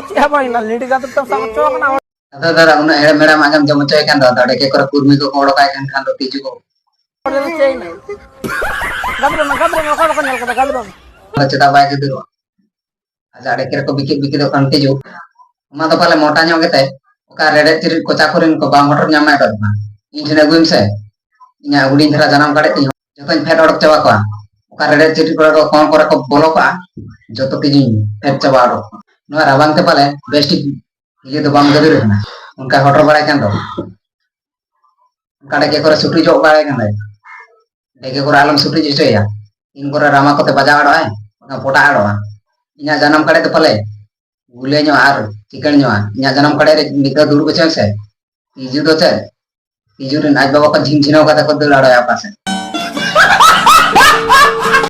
Siapa ini nanti kata tuh sangat cowok kenapa? Ada dara una era mera magam jamu coy kan da deke kora kurmi ko kodo kai kan do tiju ko Udah cewek ini. Gabung kau kan nyal kata gabung. ceta bai ke diro aja deke ko bikit bikit do kan tiju ma do pale mota nyok gete oka rede tir ko chakurin ko ba motor nyamai do ma injine guim se nya udin thara janam kade ti joton phet odok chawa ko oka rede tir ko kon kora ko bolo ko joto tiju phet chawa do no rabang te pale besti ये तो बम गदर है ना उनका hotter बड़ा क्या तो काटे के कोरा सुटी जोक बड़ा क्या है देखे कोरा आलम सुटी जिसे या इन कोरा रामा को ते बजा आड़ो है उनका पोटा आड़ो है इन्हें जन्म करे तो पले गुले न्यो आर चिकन न्यो इन्हें जन्म करे रे निका दूर बचे से इजू तो चे इजू रे नाच बाबा का झिन झिनो का तो दौड़ आड़ो है पासे